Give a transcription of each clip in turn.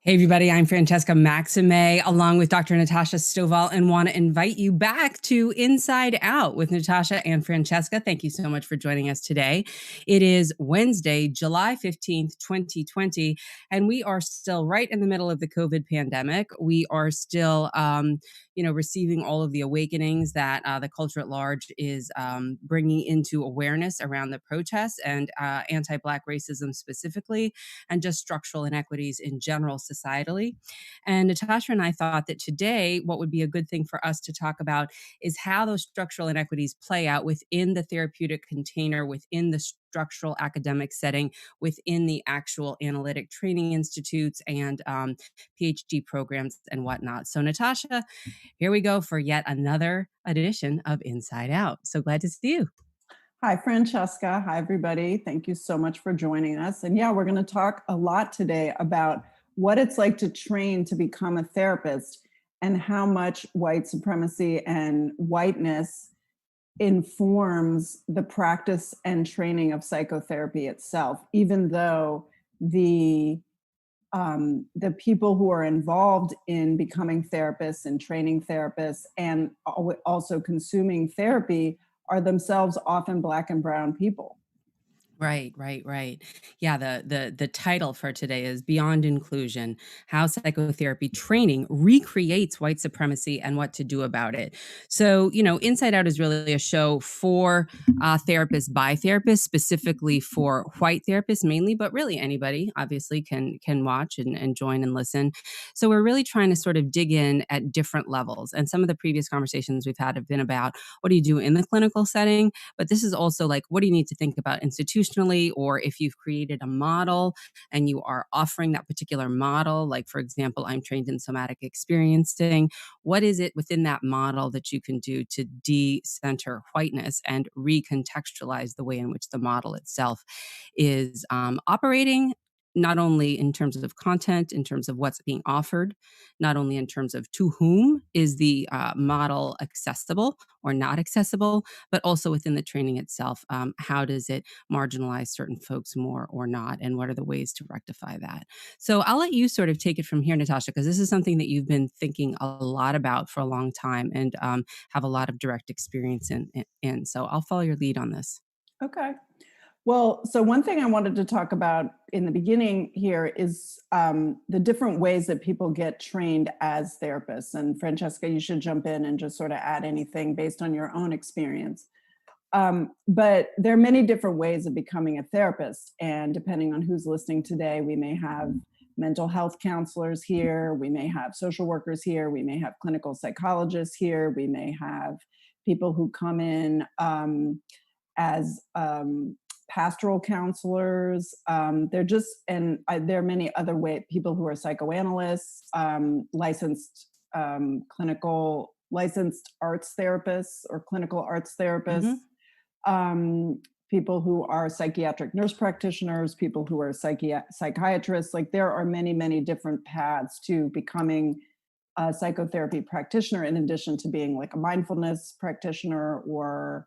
Hey, everybody, I'm Francesca Maximé, along with Dr. Natasha Stovall, and want to invite you back to Inside Out with Natasha and Francesca. Thank you so much for joining us today. It is Wednesday, July 15th, 2020, and we are still right in the middle of the COVID pandemic. We are still, receiving all of the awakenings that the culture at large is bringing into awareness around the protests and anti-Black racism specifically, and just structural inequities in general societally. And Natasha and I thought that today, what would be a good thing for us to talk about is how those structural inequities play out within the therapeutic container, within the structural academic setting, within the actual analytic training institutes and PhD programs and whatnot. So, Natasha, here we go for yet another edition of Inside Out. So glad to see you. Hi, Francesca. Hi, everybody. Thank you so much for joining us. And yeah, we're going to talk a lot today about what it's like to train to become a therapist and how much white supremacy and whiteness informs the practice and training of psychotherapy itself, even though the people who are involved in becoming therapists and training therapists and also consuming therapy are themselves often Black and brown people. Right. Yeah, the title for today is Beyond Inclusion: How Psychotherapy Training Recreates White Supremacy and What to Do About It. So, Inside Out is really a show for therapists by therapists, specifically for white therapists mainly, but really anybody obviously can watch and join and listen. So we're really trying to sort of dig in at different levels. And some of the previous conversations we've had have been about what do you do in the clinical setting, but this is also like, what do you need to think about institutionally, or if you've created a model and you are offering that particular model, like, for example, I'm trained in somatic experiencing, what is it within that model that you can do to de-center whiteness and recontextualize the way in which the model itself is operating, not only in terms of content, in terms of what's being offered, not only in terms of to whom is the model accessible or not accessible, but also within the training itself. How does it marginalize certain folks more or not? And what are the ways to rectify that? So I'll let you sort of take it from here, Natasha, because this is something that you've been thinking a lot about for a long time and have a lot of direct experience in. So I'll follow your lead on this. Okay. Well, so one thing I wanted to talk about in the beginning here is the different ways that people get trained as therapists. And Francesca, you should jump in and just sort of add anything based on your own experience. But there are many different ways of becoming a therapist. And depending on who's listening today, we may have mental health counselors here, we may have social workers here, we may have clinical psychologists here, we may have people who come in as pastoral counselors. There are many other people who are psychoanalysts, licensed arts therapists or clinical arts therapists, people who are psychiatric nurse practitioners, people who are psychiatrists. Like, there are many, many different paths to becoming a psychotherapy practitioner, in addition to being like a mindfulness practitioner, or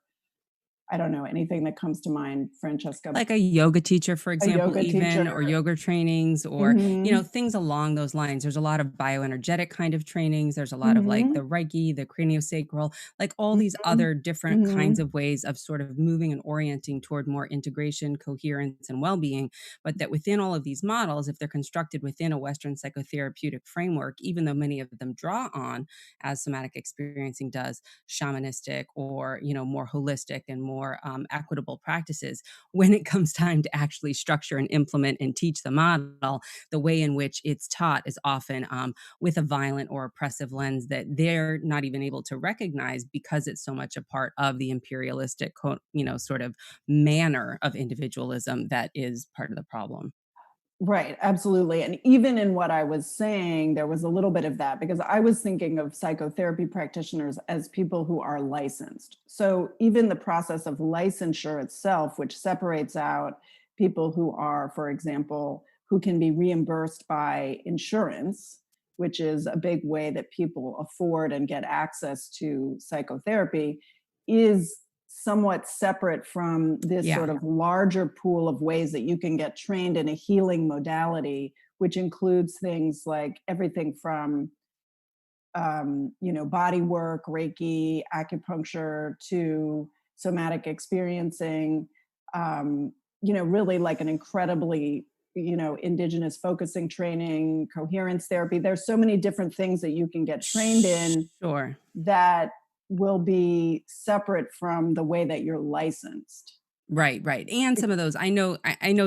I don't know, anything that comes to mind, Francesca. Like a yoga teacher, for example, teacher. or yoga trainings, or, Mm-hmm. things along those lines. There's a lot of bioenergetic kind of trainings. There's a lot of like Mm-hmm. the Reiki, the craniosacral, like all these Mm-hmm. other different kinds of ways of sort of moving and orienting toward more integration, coherence, and well-being. But that within all of these models, if they're constructed within a Western psychotherapeutic framework, even though many of them draw on, as somatic experiencing does, shamanistic or, more holistic and more equitable practices, when it comes time to actually structure and implement and teach the model, the way in which it's taught is often with a violent or oppressive lens that they're not even able to recognize, because it's so much a part of the imperialistic, sort of manner of individualism that is part of the problem. Right, absolutely. And even in what I was saying, there was a little bit of that, because I was thinking of psychotherapy practitioners as people who are licensed. So even the process of licensure itself, which separates out people who are, for example, who can be reimbursed by insurance, which is a big way that people afford and get access to psychotherapy, is somewhat separate from this Yeah. sort of larger pool of ways that you can get trained in a healing modality which includes things like everything from body work, Reiki, acupuncture, to somatic experiencing, really like an incredibly, indigenous focusing training, coherence therapy. There's so many different things that you can get trained in Sure. that will be separate from the way that you're licensed. Right, right, and some of those I know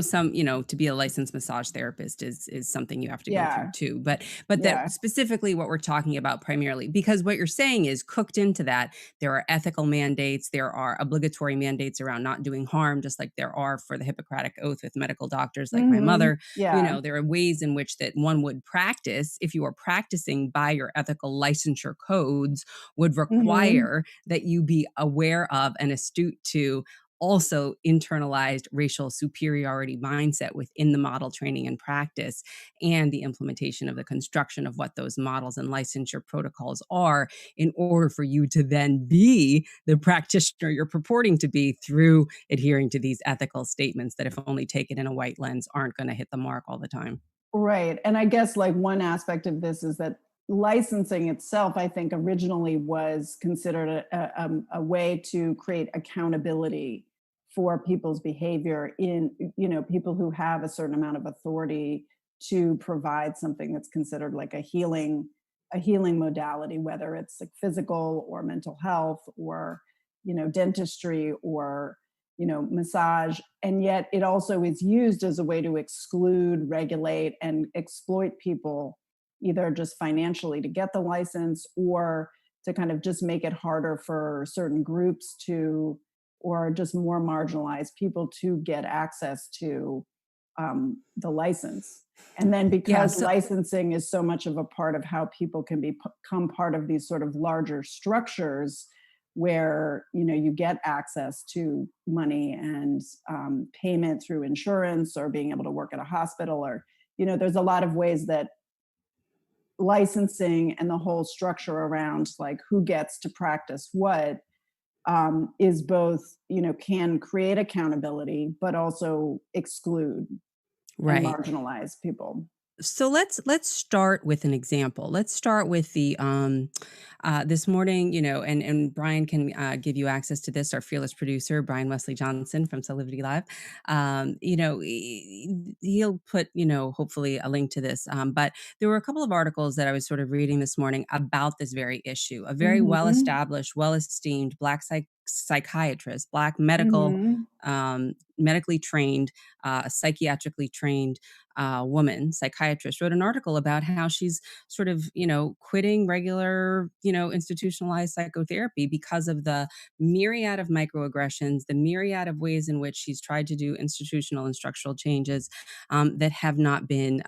some, to be a licensed massage therapist is something you have to go through Yeah, too, but that yeah. specifically what we're talking about primarily because what you're saying is cooked into that, there are ethical mandates, there are obligatory mandates around not doing harm, just like there are for the Hippocratic Oath with medical doctors like my Mhm. mother. Yeah. There are ways in which that one would practice if you are practicing by your ethical licensure codes would Mhm. require that you be aware of and astute to also internalized racial superiority mindset within the model training and practice and the implementation of the construction of what those models and licensure protocols are in order for you to then be the practitioner you're purporting to be through adhering to these ethical statements that if only taken in a white lens aren't going to hit the mark all the time. Right. And I guess like one aspect of this is that licensing itself, I think originally was considered a way to create accountability for people's behavior in, people who have a certain amount of authority to provide something that's considered like a healing modality, whether it's like physical or mental health or, dentistry or massage. And yet it also is used as a way to exclude, regulate, and exploit people, either just financially to get the license or to kind of just make it harder for certain groups to, or just more marginalized people to get access to the license. And then Yeah, because so licensing is so much of a part of how people can become part of these sort of larger structures, where you get access to money and payment through insurance or being able to work at a hospital, or there's a lot of ways that licensing and the whole structure around like who gets to practice what is both can create accountability but also exclude and right. marginalize people. So let's start with an example. Let's start with the this morning, and Brian can give you access to this. Our fearless producer, Brian Wesley Johnson from Celebrity Live, he'll put hopefully a link to this. But there were a couple of articles that I was sort of reading this morning about this very issue. A very well Hmm. established, well esteemed Black psychiatrist, Black medical. Hmm. Medically trained, psychiatrically trained woman, psychiatrist, wrote an article about how she's sort of, quitting regular, institutionalized psychotherapy because of the myriad of microaggressions, the myriad of ways in which she's tried to do institutional and structural changes that have not been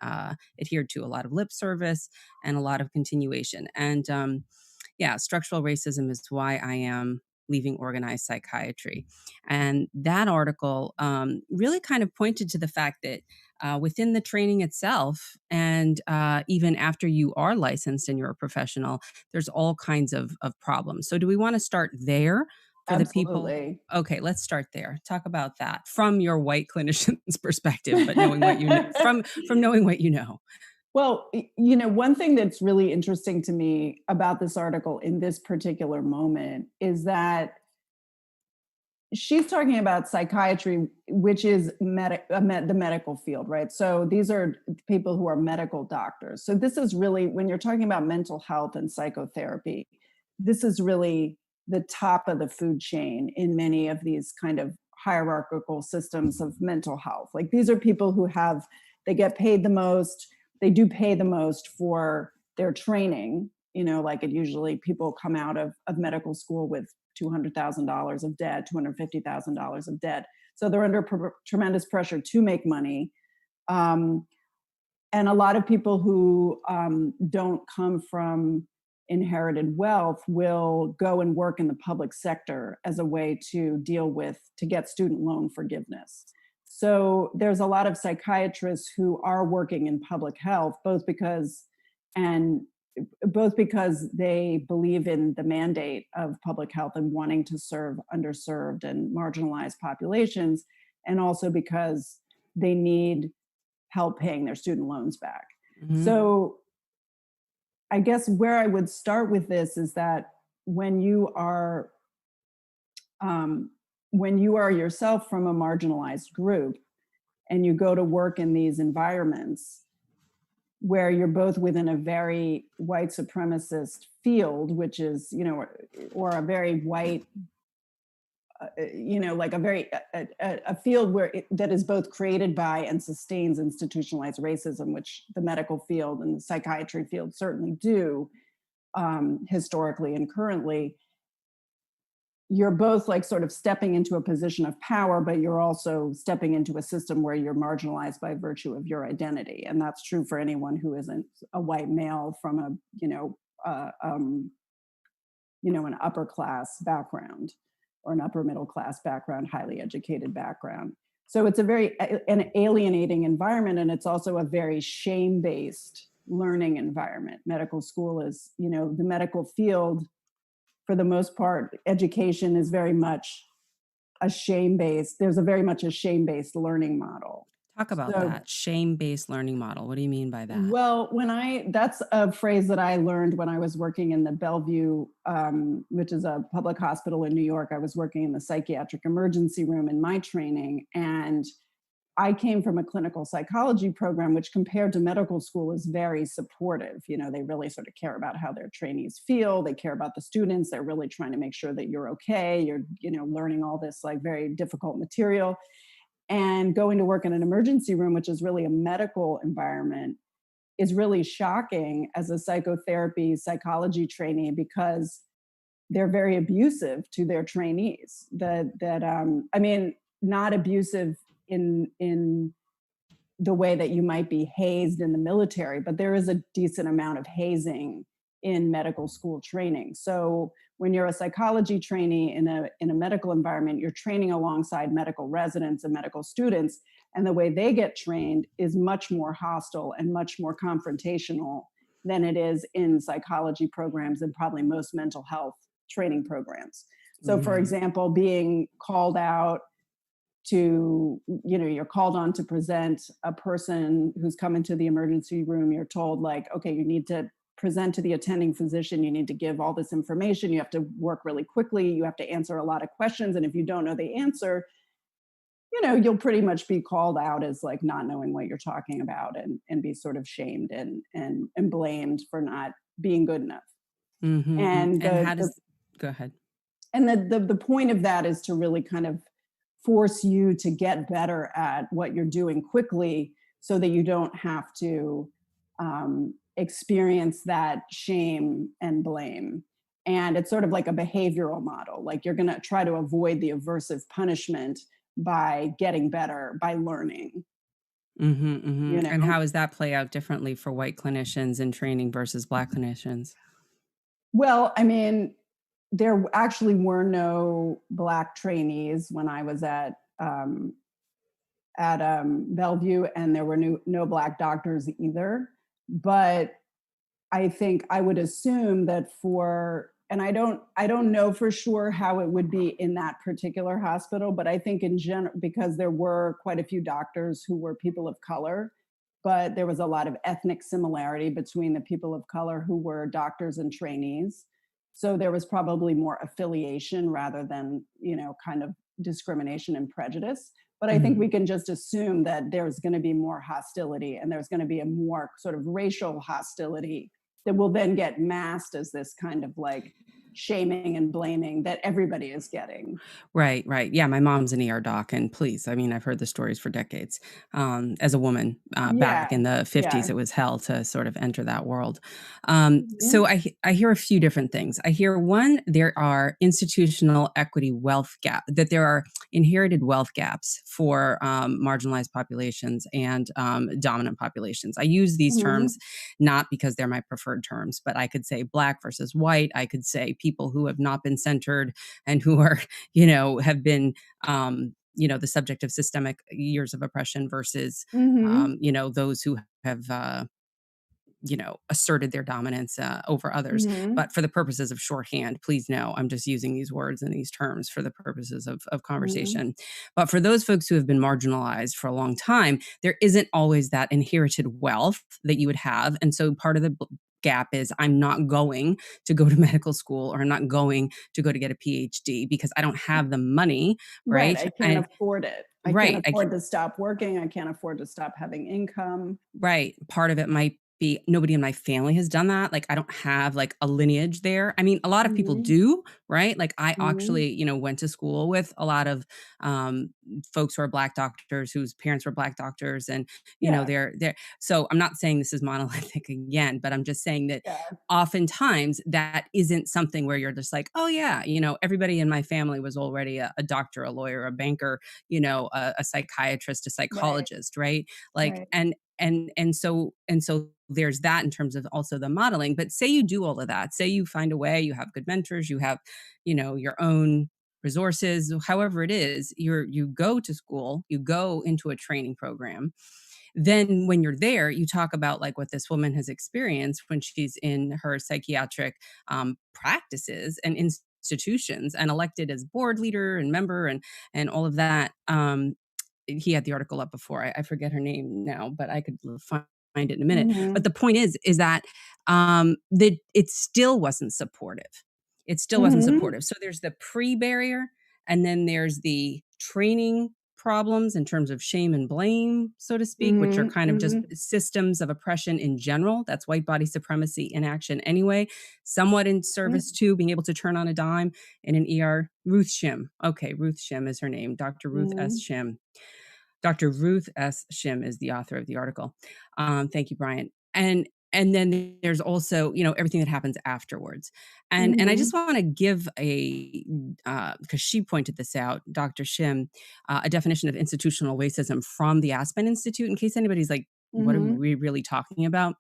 adhered to. A lot of lip service and a lot of continuation. And yeah, structural racism is why I am leaving organized psychiatry. And that article really kind of pointed to the fact that within the training itself, and even after you are licensed and you're a professional, there's all kinds of problems. So, do we want to start there for the people? Absolutely. Okay, let's start there. Talk about that from your white clinician's perspective, but knowing what you know from knowing what you know. Well, one thing that's really interesting to me about this article in this particular moment is that she's talking about psychiatry, which is the medical field, right? So these are people who are medical doctors. So this is really, when you're talking about mental health and psychotherapy, this is really the top of the food chain in many of these kind of hierarchical systems of mental health. Like these are people who they get paid the most, they do pay the most for their training. Like it usually people come out of medical school with $200,000 of debt, $250,000 of debt. So they're under tremendous pressure to make money. Um, and a lot of people who don't come from inherited wealth will go and work in the public sector as a way to get student loan forgiveness. So there's a lot of psychiatrists who are working in public health, and both because they believe in the mandate of public health and wanting to serve underserved and marginalized populations, and also because they need help paying their student loans back. Mhm. So I guess where I would start with this is that when you are um, when you are yourself from a marginalized group and you go to work in these environments where you're both within a very white supremacist field, which is, or a very white, like a very a field that is both created by and sustains institutionalized racism, which the medical field and the psychiatry field certainly do, historically and currently. You're both like sort of stepping into a position of power, but you're also stepping into a system where you're marginalized by virtue of your identity. And that's true for anyone who isn't a white male from a, an upper class background or an upper middle class background, highly educated background. So it's a very an alienating environment, and it's also a very shame-based learning environment. Medical school is, the medical field, for the most part, education is very much a shame-based. There's a very much a shame-based learning model. Talk about So that shame-based learning model. What do you mean by that? well, that's a phrase that I learned when I was working in the Bellevue, which is a public hospital in New York. I was working in the psychiatric emergency room in my training. And I came from a clinical psychology program, which compared to medical school is very supportive. They really sort of care about how their trainees feel. They care about the students. They're really trying to make sure that you're okay. You're, learning all this like very difficult material. And going to work in an emergency room, which is really a medical environment, is really shocking as a psychotherapy psychology trainee, because they're very abusive to their trainees. I mean, not abusive in the way that you might be hazed in the military, but there is a decent amount of hazing in medical school training. So when you're a psychology trainee in a medical environment, you're training alongside medical residents and medical students, and the way they get trained is much more hostile and much more confrontational than it is in psychology programs and probably most mental health training programs. So for Mhm. example, being called out to, you're called on to present a person who's come into the emergency room. You're told, like, okay, you need to present to the attending physician. You need to give all this information. You have to work really quickly. You have to answer a lot of questions. And if you don't know the answer, you'll pretty much be called out as like not knowing what you're talking about, and be sort of shamed and blamed for not being good enough. Mhm. And And how the does Go ahead. and the point of that is to really kind of force you to get better at what you're doing quickly, so that you don't have to experience that shame and blame. And it's sort of like a behavioral model. Like you're going to try to avoid the aversive punishment by getting better, by learning, Mhm, you mhm. And know? how does that play out differently for white clinicians in training versus Black clinicians? Well, I mean, there actually were no Black trainees when I was at Bellevue, and there were no Black doctors either. But I think I would assume that and I don't know for sure how it would be in that particular hospital, but I think in general, because there were quite a few doctors who were people of color, but there was a lot of ethnic similarity between the people of color who were doctors and trainees. So there was probably more affiliation rather than, kind of discrimination and prejudice. But I think Mhm. we can just assume that there's going to be more hostility, and there's going to be a more sort of racial hostility that will then get masked as this kind of like shaming and blaming that everybody is getting. Right, right. Yeah, my mom's an ER doc, and please, I mean, I've heard the stories for decades. As a woman, Yeah. back in the '50s, Yeah. it was hell to sort of enter that world. So Mhm. I hear a few different things. I hear one, there are institutional equity wealth gap, that there are inherited wealth gaps for marginalized populations and dominant populations. I use these terms Mhm. not because they're my preferred terms, but I could say Black versus white. I could say people who have not been centered and who are have been, the subject of systemic years of oppression versus, Mhm. those who have, asserted their dominance over others. Mhm. But for the purposes of shorthand, please know I'm just using these words and these terms for the purposes of Mhm. conversation. But for those folks who have been marginalized for a long time, there isn't always that inherited wealth that you would have. And so part of the gap is I'm not going to go to medical school, or I'm not going to go to get a PhD because I don't have the money, Right, right? I can't And afford it. I can't right, afford to stop working, I can't afford to stop having income. right. Part of it might be nobody in my family has done that. Like, I don't have like a lineage there. I mean, a lot of people Mhm. do, right? Like, I Mhm. actually, went to school with a lot of um, folks who are Black doctors whose parents were Black doctors. And, Yeah, they're, so I'm not saying this is monolithic again, but I'm just saying that yeah, oftentimes that isn't something where you're just like, oh, yeah, everybody in my family was already a doctor, a lawyer, a banker, a psychiatrist, a right, psychologist, right? Like, right. and so there's that in terms of also the modeling. But say you do all of that, say you find a way, you have good mentors, you have your own resources, however it is, you go to school, you go into a training program. Then when you're there, you talk about like what this woman has experienced when she's in her psychiatric practices and institutions and elected as board leader and member and all of that. He had the article up before. I forget her name now, but I could find it in a minute. But Mhm. the point is that that it still wasn't supportive. It still wasn't Mhm. supportive. So there's the pre barrier, and then there's the training problems in terms of shame and blame, so to speak, which are Mhm. kind of just Mhm. systems of oppression in general. That's white body supremacy in action anyway, somewhat in service Mhm. to being able to turn on a dime in an ER. Ruth Shim. Okay, Ruth Shim is her name. Dr. Ruth S. Mhm. Shim. Dr. Ruth S. Shim is the author of the article. Thank you, Brian. And then there's also everything that happens afterwards, and I just Mhm. want to give because she pointed this out, Dr. Shim, a definition of institutional racism from the Aspen Institute, in case anybody's like, what are Mhm. we really talking about?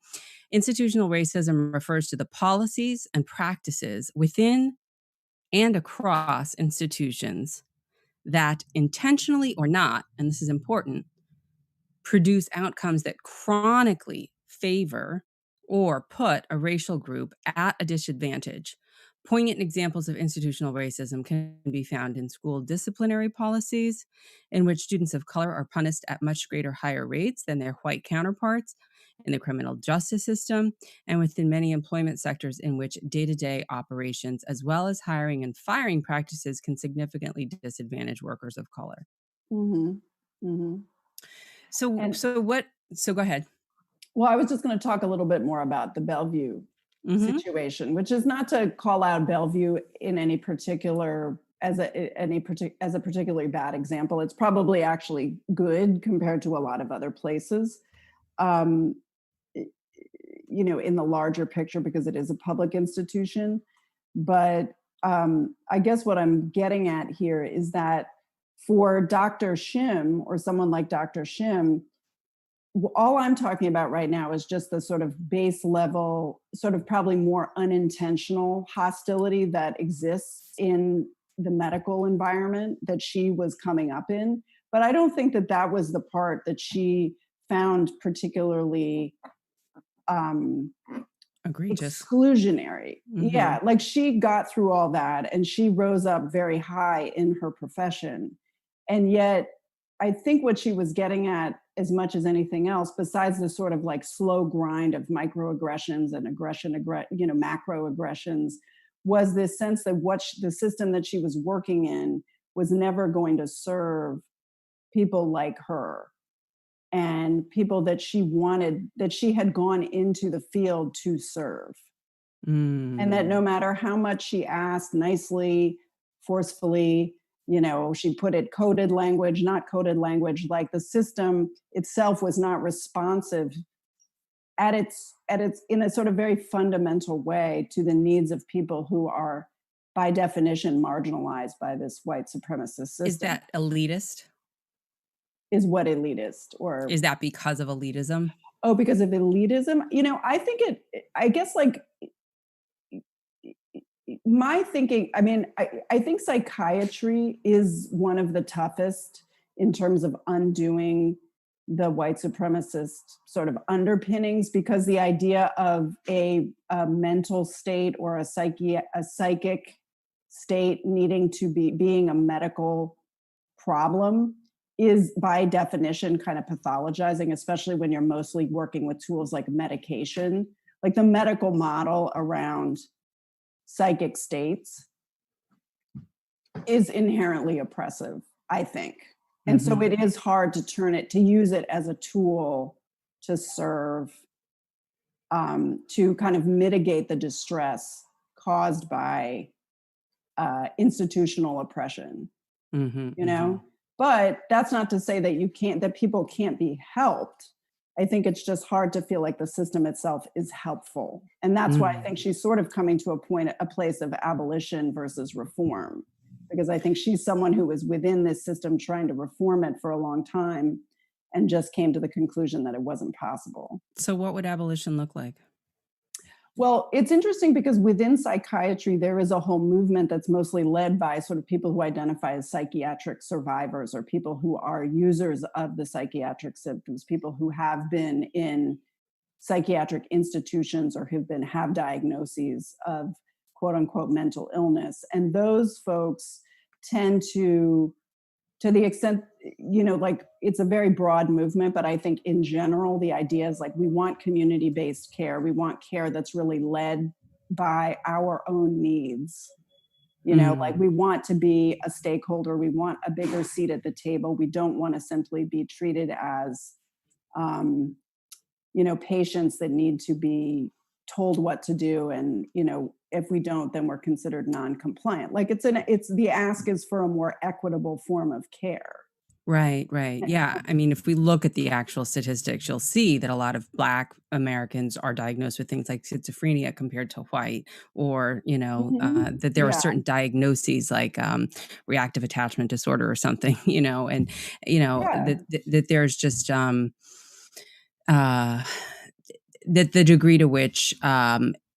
Institutional racism refers to the policies and practices within and across institutions that intentionally or not, and this is important, produce outcomes that chronically favor or put a racial group at a disadvantage. Poignant examples of institutional racism can be found in school disciplinary policies, in which students of color are punished at much higher rates than their white counterparts, in the criminal justice system, and within many employment sectors in which day to day operations, as well as hiring and firing practices, can significantly disadvantage workers of color. Mhm. Mhm. So, And so what? So, go ahead. well, I was just going to talk a little bit more about the Bellevue Mhm. situation, which is not to call out Bellevue in any particular as a particularly bad example. It's probably actually good compared to a lot of other places. Um, in the larger picture because it is a public institution. But I guess what I'm getting at here is that for Dr. Shim or someone like Dr. Shim, all I'm talking about right now is just the sort of base level, sort of probably more unintentional hostility that exists in the medical environment that she was coming up in. But I don't think that that was the part that she found particularly um, Egregious. exclusionary. Yeah, Mhm. like she got through all that and she rose up very high in her profession. And yet, I think what she was getting at, as much as anything else, besides the sort of like slow grind of microaggressions and macro aggressions, was this sense that the system that she was working in was never going to serve people like her and people that she wanted, that she had gone into the field to serve. And that no Mm. matter how much she asked nicely, forcefully, she put it coded language, not coded language, like the system itself was not responsive at its in a sort of very fundamental way to the needs of people who are by definition marginalized by this white supremacist Is system, that elitist? is what elitist or Is that because of elitism? oh, because of elitism. I think I guess like my thinking, I mean, I think psychiatry is one of the toughest in terms of undoing the white supremacist sort of underpinnings, because the idea of a mental state or a psychic state needing to be being a medical problem is by definition kind of pathologizing, especially when you're mostly working with tools like medication. Like the medical model around psychic states is inherently oppressive, I think. And so Mhm. it is hard to use it as a tool to serve, to kind of mitigate the distress caused by institutional oppression, Mhm, you know? mhm. But that's not to say that people can't be helped. I think it's just hard to feel like the system itself is helpful. And that's why I think Mm. she's sort of coming to a place of abolition versus reform. Because I think she's someone who was within this system trying to reform it for a long time and just came to the conclusion that it wasn't possible. So what would abolition look like? Well, it's interesting because within psychiatry, there is a whole movement that's mostly led by sort of people who identify as psychiatric survivors or people who are users of the psychiatric symptoms, people who have been in psychiatric institutions or have diagnoses of quote unquote mental illness. And those folks tend to the extent, like it's a very broad movement, but I think in general, the idea is like we want community based care. We want care that's really led by our own needs. Like Mm. we want to be a stakeholder. We want a bigger seat at the table. We don't want to simply be treated as, um, patients that need to be told what to do. And, if we don't, then we're considered non-compliant. Like it's the ask is for a more equitable form of care. Right, right. Yeah. I mean, if we look at the actual statistics, you'll see that a lot of Black Americans are diagnosed with things like schizophrenia compared to white, or, Mhm. that there are Yeah, certain diagnoses like reactive attachment disorder or something, and, yeah, that there's just, uh, that the degree to which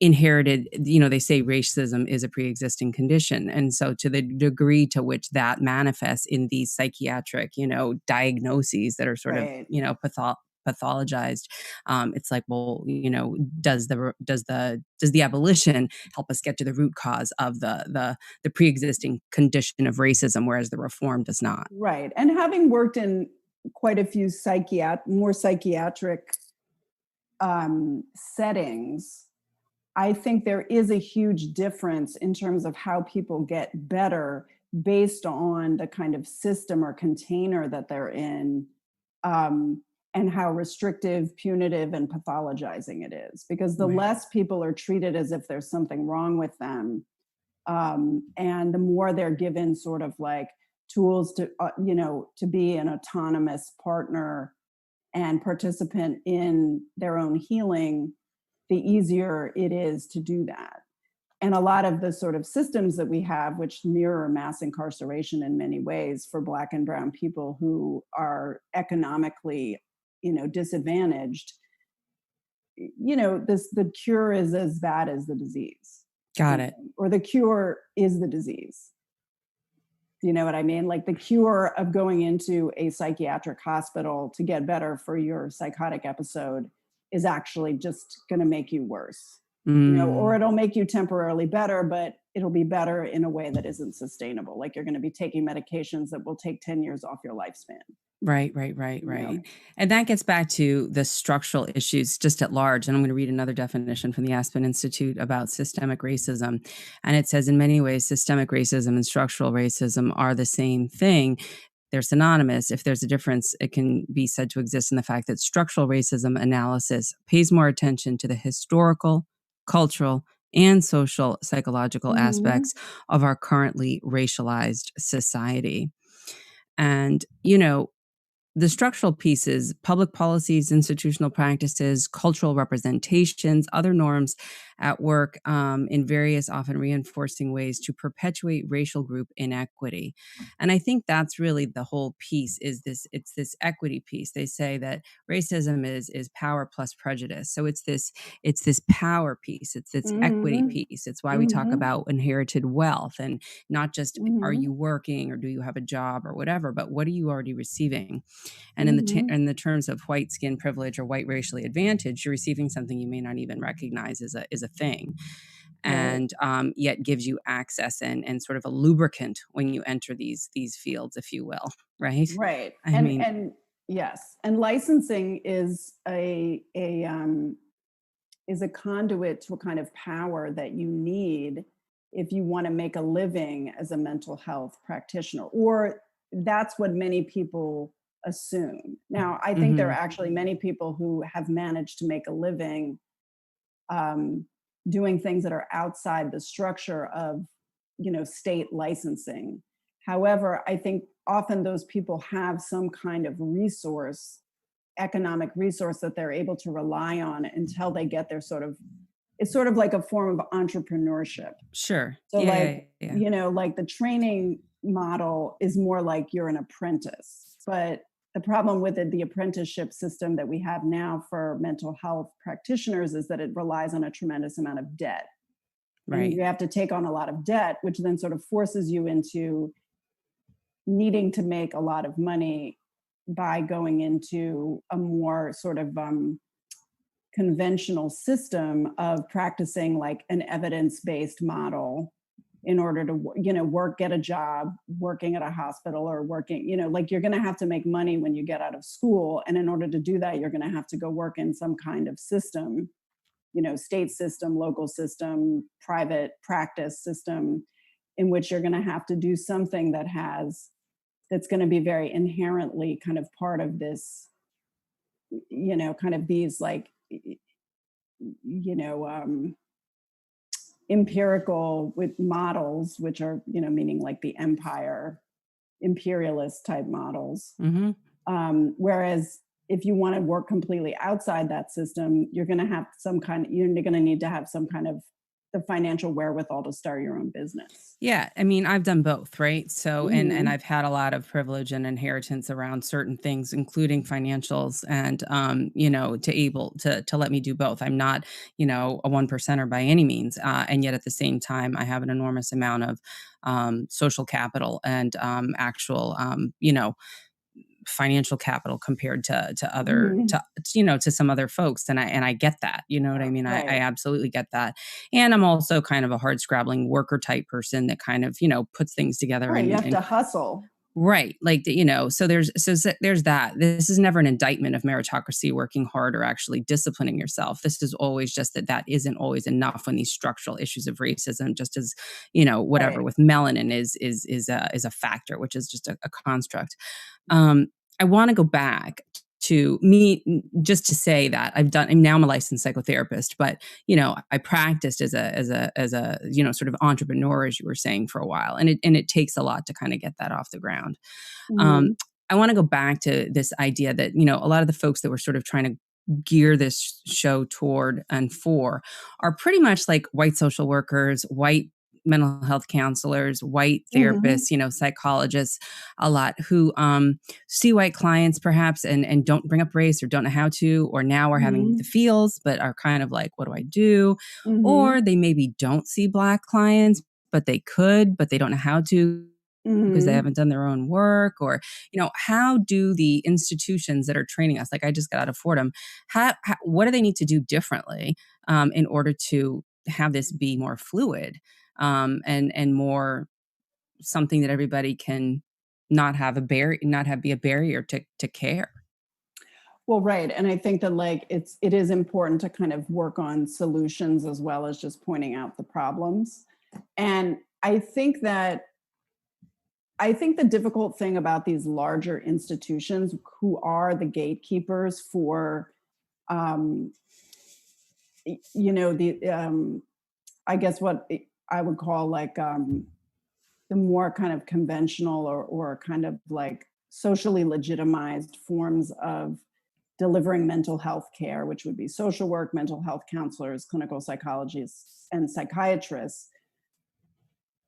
inherited, they say racism is a pre-existing condition, and so to the degree to which that manifests in these psychiatric, diagnoses that are sort of, right. pathologized, it's like, well, does the abolition help us get to the root cause of the pre-existing condition of racism, whereas the reform does not. Right. And having worked in quite a few more psychiatric settings, I think there is a huge difference in terms of how people get better based on the kind of system or container that they're in, um, and how restrictive, punitive, and pathologizing it is. Because the Right. less people are treated as if there's something wrong with them, and the more they're given sort of like tools to be an autonomous partner and participant in their own healing, the easier it is to do that. And a lot of the sort of systems that we have, which mirror mass incarceration in many ways for Black and Brown people who are economically, disadvantaged, the cure is as bad as the disease, Got it. or the cure is the disease. Do you know what I mean? Like the cure of going into a psychiatric hospital to get better for your psychotic episode is actually just going to make you worse, or Mm. it'll make you temporarily better, but it'll be better in a way that isn't sustainable. Like you're going to be taking medications that will take 10 years off your lifespan, Right, right, right, you right. know? And that gets back to the structural issues just at large. And I'm going to read another definition from the Aspen Institute about systemic racism. And it says, in many ways, systemic racism and structural racism are the same thing. They're synonymous. If there's a difference, it can be said to exist in the fact that structural racism analysis pays more attention to the historical, cultural, and social psychological Hmm. aspects of our currently racialized society. And, the structural pieces, public policies, institutional practices, cultural representations, other norms, at work in various, often reinforcing ways to perpetuate racial group inequity. And I think that's really the whole piece is this it's this equity piece. They say that racism is power plus prejudice. So it's this power piece, it's this equity Mhm. piece. It's why we talk Mhm. about inherited wealth and not just are you Mhm. working or do you have a job or whatever, but what are you already receiving? And Mhm. in the terms of white skin privilege or white racially advantage, you're receiving something you may not even recognize as a thing, Right. and yet gives you access and sort of a lubricant when you enter these fields, if you will, right? Right. I mean, And yes, and licensing is a conduit to a kind of power that you need if you want to make a living as a mental health practitioner, or that's what many people assume. Now, I think there are mhm, actually many people who have managed to make a living um, doing things that are outside the structure of, state licensing. However, I think often those people have some kind of resource, economic resource that they're able to rely on until they get their sort of, it's sort of like a form of entrepreneurship. sure, So yeah, like, yeah, like the training model is more like you're an apprentice. But the problem with it, the apprenticeship system that we have now for mental health practitioners is that it relies on a tremendous amount of debt. And right, you have to take on a lot of debt, which then sort of forces you into needing to make a lot of money by going into a more sort of conventional system of practicing like an evidence-based model in order to work, get a job working at a hospital or working, like you're going to have to make money when you get out of school, and in order to do that you're going to have to go work in some kind of system, state system, local system, private practice system, in which you're going to have to do something that's going to be very inherently kind of part of this, kind of these like you know empirical with models, which are, meaning like the empire, imperialist type models. mhm. Whereas if you want to work completely outside that system, you're going to need to have some kind of the financial wherewithal to start your own business. Yeah, I mean, I've done both, right? So, and Hmm. I've had a lot of privilege and inheritance around certain things, including financials, and to let me do both. I'm not, a one percenter by any means, and yet at the same time, I have an enormous amount of social capital and actual, financial capital compared to other Hmm. to some other folks, and I get that, you know what I mean? I Right. absolutely get that. And I'm also kind of a hard scrabbling worker type person that kind of, puts things together Right. You have and to hustle. right, like, there's that. This is never an indictment of meritocracy, working hard, or actually disciplining yourself. This is always just that isn't always enough when these structural issues of racism, just as, whatever Right. with melanin is a factor, which is just a construct. Um, I wanna go back to me just to say that I'm a licensed psychotherapist, but, I practiced as a, sort of entrepreneur, as you were saying, for a while, and it takes a lot to kinda get that off the ground. Um, Hmm. I wanna go back to this idea that, a lot of the folks that were sort of trying to gear this show toward and for are pretty much like white social workers, white mental health counselors, white Hmm. therapists, psychologists, a lot who see white clients perhaps and don't bring up race or don't know how to, or now are having the Hmm. feels, but are kind of like, what do I do? Hmm. Or they maybe don't see black clients, but they could, but they don't know how to because they Hmm. haven't done their own work, or how do the institutions that are training us, like I just got out of Fordham, what do they need to do differently in order to have this be more fluid, and more something that everybody can not have be a barrier to care. Well, right. And I think that like it is important to kind of work on solutions as well as just pointing out the problems. And I think the difficult thing about these larger institutions who are the gatekeepers for um the I guess what I would call like the more kind of conventional or kind of like socially legitimized forms of delivering mental health care, which would be social work, mental health counselors, clinical psychologists, and psychiatrists.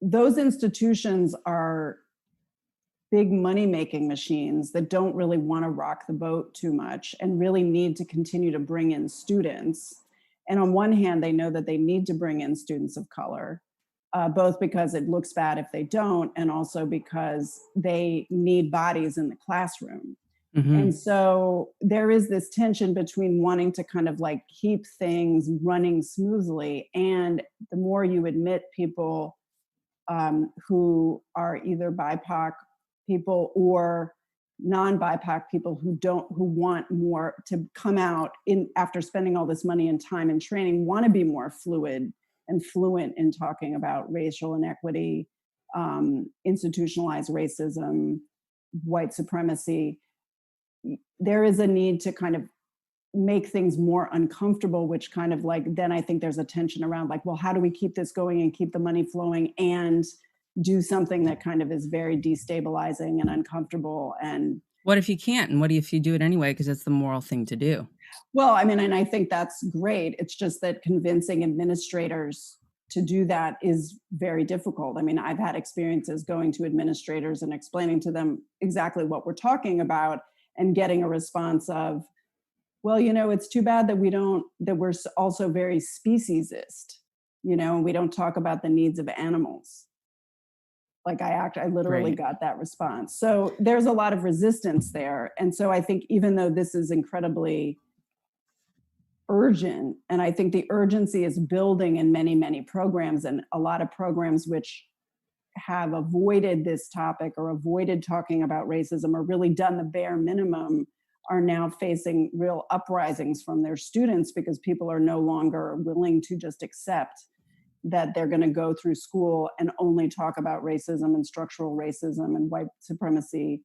Those institutions are big money making machines that don't really want to rock the boat too much and really need to continue to bring in students. And on one hand, they know that they need to bring in students of color, both because it looks bad if they don't, and also because they need bodies in the classroom. And Mhm. so there is this tension between wanting to kind of like keep things running smoothly. And the more you admit people who are either BIPOC people or non-BIPOC people who want more to come out in after spending all this money and time and training, want to be more fluid and fluent in talking about racial inequity, institutionalized racism, white supremacy. There is a need to kind of make things more uncomfortable, which kind of like, then I think there's a tension around like, well, how do we keep this going and keep the money flowing and do something that kind of is very destabilizing and uncomfortable. And What if you can't, and what if you do it anyway because it's the moral thing to do? well, I mean, and I think that's great. It's just that convincing administrators to do that is very difficult. I mean, I've had experiences going to administrators and explaining to them exactly what we're talking about and getting a response of, well, it's too bad that we're also very speciesist, and we don't talk about the needs of animals. Like I literally Right. got that response. So there's a lot of resistance there. And so I think even though this is incredibly urgent, and I think the urgency is building in many, many programs, and a lot of programs which have avoided this topic or avoided talking about racism or really done the bare minimum are now facing real uprisings from their students because people are no longer willing to just accept that they're going to go through school and only talk about racism and structural racism and white supremacy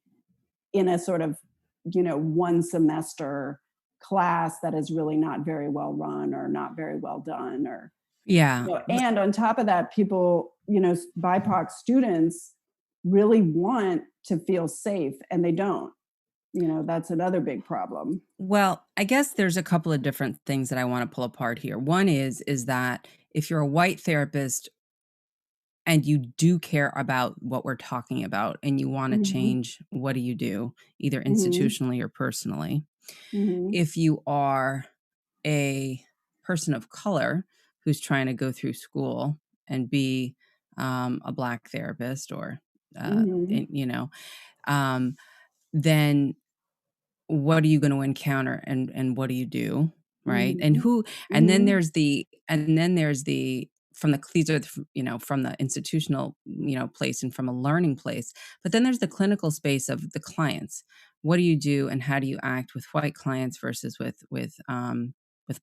in a sort of, one semester class that is really not very well run or not very well done or Yeah. and on top of that, people, BIPOC students really want to feel safe and they don't. That's another big problem. Well, I guess there's a couple of different things that I wanna pull apart here. One is that if you're a white therapist and you do care about what we're talking about and you wanna Mhm. change, what do you do? Either Mhm. institutionally or personally. Mhm. If you are a person of color who's trying to go through school and be, a Black therapist or, Mhm. and, um, then what are you gonna encounter and what do you do, right? And Mhm. who and then Mhm. there's the from the these are the from the institutional, place and from a learning place, but then there's the clinical space of the clients. What do you do and how do you act with white clients versus with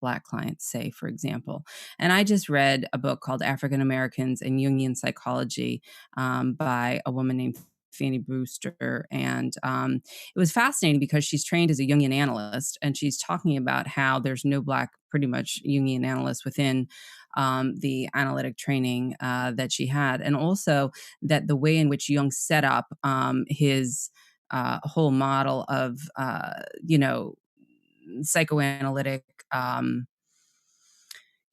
Black clients, say, for example? And I just read a book called African Americans and Jungian Psychology, by a woman named Fanny Brewster, and, it was fascinating because she's trained as a Jungian analyst, and she's talking about how there's no Black, pretty much Jungian analysts within the analytic training that she had, and also that the way in which Jung set up his whole model of, psychoanalytic. Um,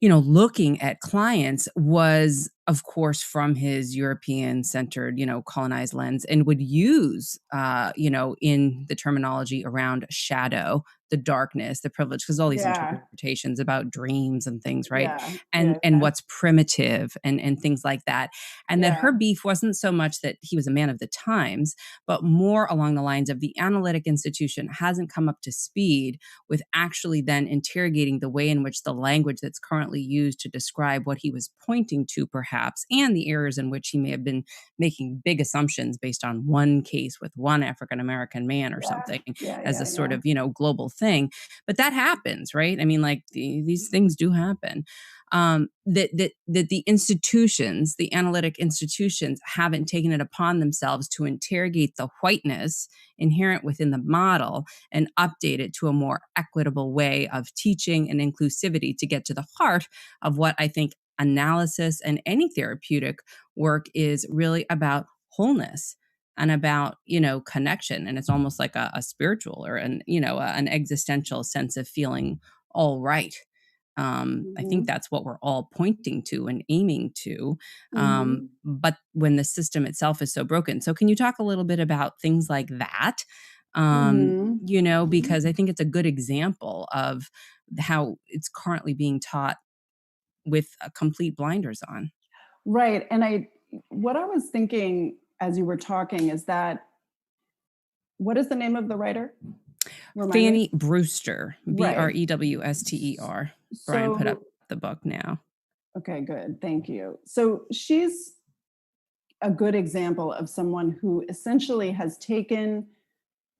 looking at clients was, of course, from his European centered, colonized lens and would use, in the terminology around shadow, the darkness, the privilege, because all these Yeah. interpretations about dreams and things, right? Yeah. And Yeah. and Yeah. what's primitive and things like that. And that her Yeah. beef wasn't so much that he was a man of the times, but more along the lines of the analytic institution hasn't come up to speed with actually then interrogating the way in which the language that's currently used to describe what he was pointing to, perhaps, and the areas in which he may have been making big assumptions based on one case with one African American man or Yeah. something Yeah. as a Yeah. sort Yeah. of, global thing. But that happens, right? I mean, like these things do happen. That the institutions, the analytic institutions, haven't taken it upon themselves to interrogate the whiteness inherent within the model and update it to a more equitable way of teaching and inclusivity to get to the heart of what I think analysis and any therapeutic work is really about: wholeness. and about, connection. And it's almost like a spiritual or an existential sense of feeling all right. I think Mhm. that's what we're all pointing to and aiming to. Mhm. But when the system itself is so broken. So, can you talk a little bit about things like that? Mhm. Because I think it's a good example of how it's currently being taught with complete blinders on. Right. And what I was thinking as you were talking is that, what is the name of the writer? Remind me. Fanny Brewster, Right. Brewster. Brian put up So, the book now. okay, good. Thank you. So she's a good example of someone who essentially has taken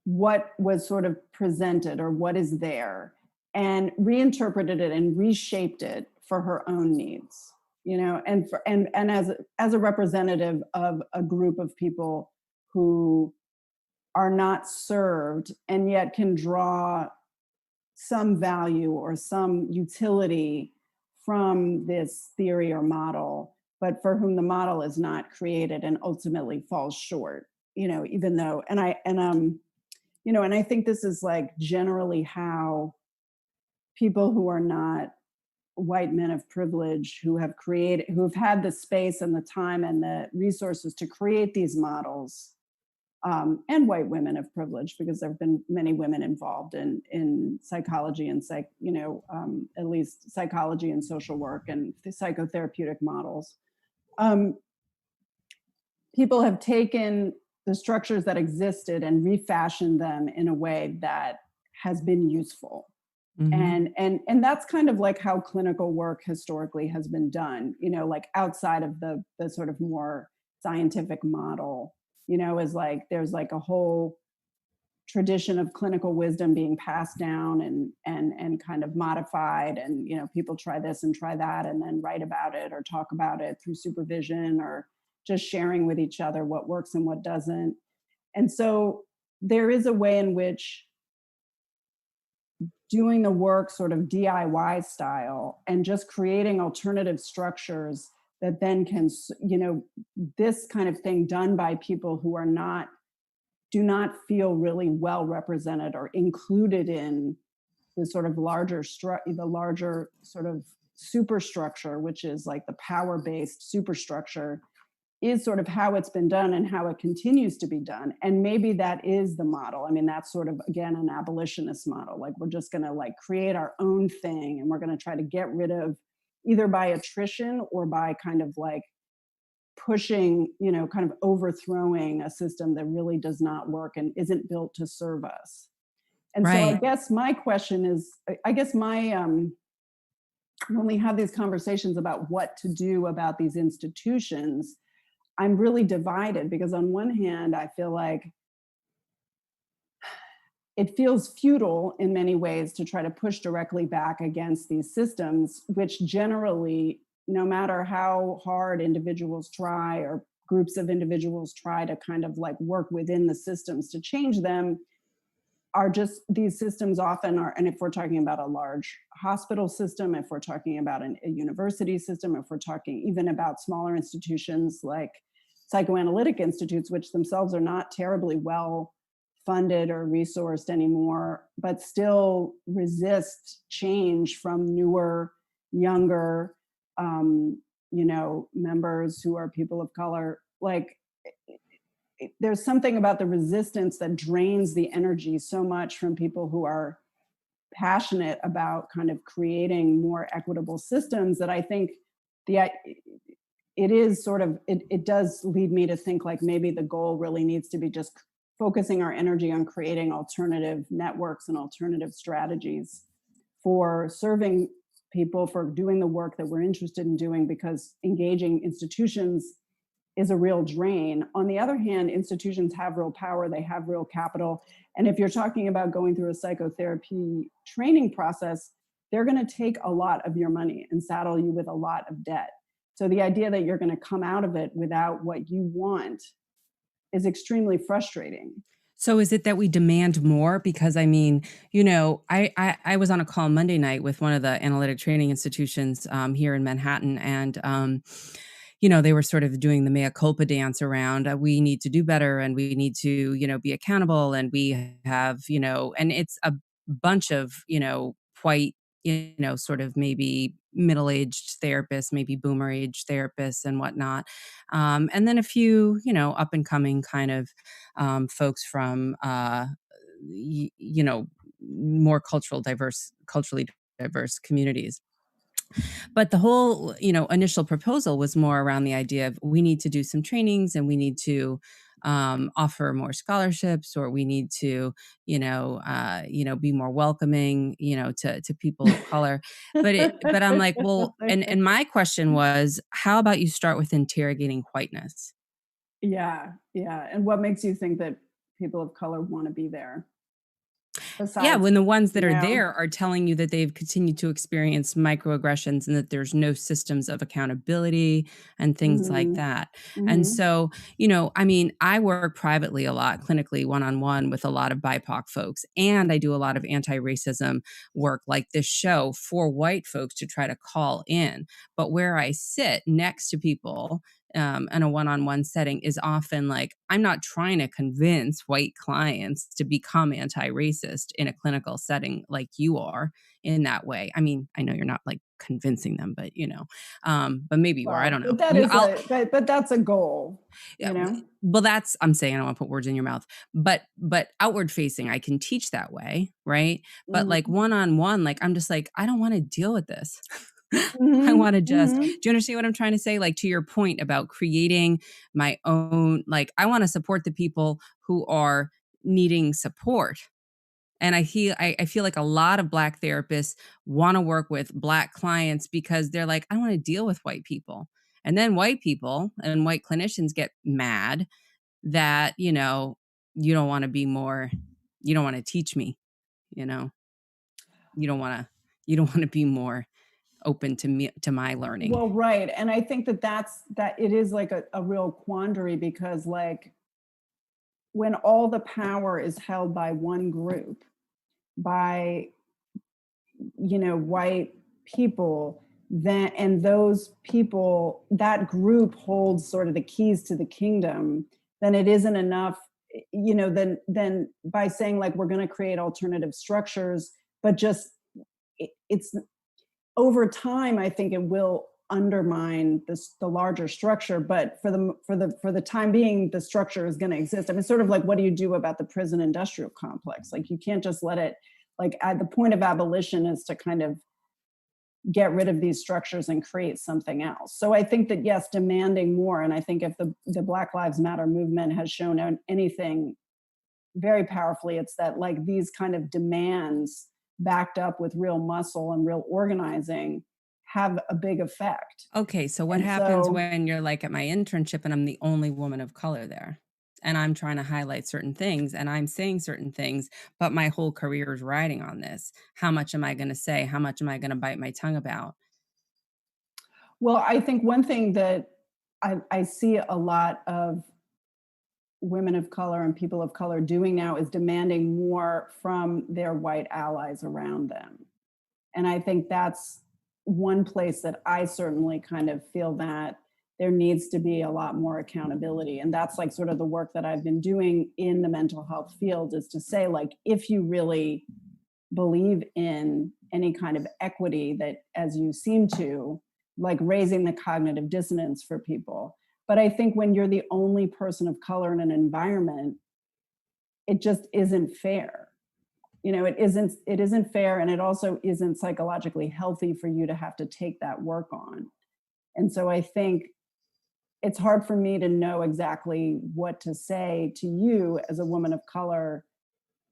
what was sort of presented or what is there and reinterpreted it and reshaped it for her own needs, and as a representative of a group of people who are not served and yet can draw some value or some utility from this theory or model, but for whom the model is not created and ultimately falls short, even though, and I think this is like generally how people who are not white men of privilege, who've had the space and the time and the resources to create these models, and white women of privilege, because there have been many women involved in psychology and at least psychology and social work and the psychotherapeutic models. Um, People have taken the structures that existed and refashioned them in a way that has been useful. Mhm. And that's kind of like how clinical work historically has been done, like outside of the sort of more scientific model, is like there's like a whole tradition of clinical wisdom being passed down and kind of modified, and people try this and try that and then write about it or talk about it through supervision or just sharing with each other what works and what doesn't. And so there is a way in which doing the work sort of DIY style and just creating alternative structures that then can, this kind of thing done by people who do not feel really well represented or included in the sort of the larger sort of superstructure, which is like the power-based superstructure, is sort of how it's been done and how it continues to be done. And maybe that is the model. I mean, that's sort of, again, an abolitionist model. Like, we're just going to like create our own thing and we're going to try to get rid of, either by attrition or by kind of like pushing, kind of overthrowing a system that really does not work and isn't built to serve us. And so I Right. guess my question is, I guess my, when we have these conversations about what to do about these institutions, I'm really divided, because on one hand, I feel like it feels futile in many ways to try to push directly back against these systems, which generally, no matter how hard individuals try or groups of individuals try to kind of like work within the systems to change them, are just, these systems often are, and if we're talking about a large hospital system, if we're talking about a university system, if we're talking even about smaller institutions like psychoanalytic institutes, which themselves are not terribly well funded or resourced anymore, but still resist change from newer, younger, members who are people of color. Like, there's something about the resistance that drains the energy so much from people who are passionate about kind of creating more equitable systems, that I think the it is sort of, it does lead me to think like maybe the goal really needs to be just focusing our energy on creating alternative networks and alternative strategies for serving people, for doing the work that we're interested in doing, because engaging institutions is a real drain. On the other hand, institutions have real power, they have real capital. And if you're talking about going through a psychotherapy training process, they're going to take a lot of your money and saddle you with a lot of debt. So the idea that you're going to come out of it without what you want is extremely frustrating. So is it that we demand more? Because I mean, I was on a call Monday night with one of the analytic training institutions here in Manhattan, and they were sort of doing the mea culpa dance around, we need to do better and we need to, be accountable and we have, and it's a bunch of, quite, sort of maybe middle-aged therapists, maybe boomer age therapists and whatnot. And then a few, up and coming kind of folks from, more culturally diverse communities. But the whole, initial proposal was more around the idea of we need to do some trainings and we need to offer more scholarships, or we need to, be more welcoming, to people of color. But I'm like, well, and my question was, how about you start with interrogating whiteness? Yeah, yeah. And what makes you think that people of color want to be there Yeah, besides, when the ones that you are know? there are telling you that they've continued to experience microaggressions and that there's no systems of accountability and things like Mhm. that. And Mhm. so, I mean, I work privately a lot, clinically, one-on-one with a lot of BIPOC folks, and I do a lot of anti-racism work like this show for white folks to try to call in. But where I sit next to people in a one-on-one setting is often like, I'm not trying to convince white clients to become anti-racist in a clinical setting like you are in that way. I mean, I know you're not like convincing them, but but maybe you are. I Well, don't know. but that You, is I'll, a but that's a goal, yeah, you know? well, that's I'm saying I don't want to put words in your mouth, but outward facing, I can teach that way, right? But like Mhm. one on one, like I'm just like I don't want to deal with this. I Mhm. want to just. Mhm. Do you understand what I'm trying to say? Like to your point about creating my own. Like I want to support the people who are needing support. And I feel like a lot of Black therapists wanna work with Black clients because they're like, "I don't wanna deal with white people." And then white people and white clinicians get mad that, you don't wanna be more you don't wanna teach me, you know? You don't wanna you don't wanna be more open to my learning. Well, right. And I think that that it is like a real quandary because like when all the power is held by one group, by white people, then and those people, that group holds sort of the keys to the kingdom, then it isn't enough, then by saying like we're going to create alternative structures, but just it's over time, I think it will undermine the larger structure. But for the time being, the structure is going to exist. I mean, sort of like what do you do about the prison industrial complex? Like you can't just let it. Like at the point of abolition is to kind of get rid of these structures and create something else. So I think that yes, demanding more, and I think if the Black Lives Matter movement has shown anything very powerfully, it's that like these kind of demands backed up with real muscle and real organizing have a big effect. Okay, so what And happens so, when you're, like, at my internship and I'm the only woman of color there? And I'm trying to highlight certain things, and I'm saying certain things, but my whole career is riding on this. How much am I gonna say? How much am I gonna bite my tongue about? well, I think one thing that I see a lot of women of color and people of color doing now is demanding more from their white allies around them. And I think that's one place that I certainly kind of feel that there needs to be a lot more accountability. And that's like sort of the work that I've been doing in the mental health field is to say, like, if you really believe in any kind of equity that, as you seem to, like raising the cognitive dissonance for people. But I think when you're the only person of color in an environment, it just isn't fair. It isn't fair, and it also isn't psychologically healthy for you to have to take that work on. And so I think it's hard for me to know exactly what to say to you as a woman of color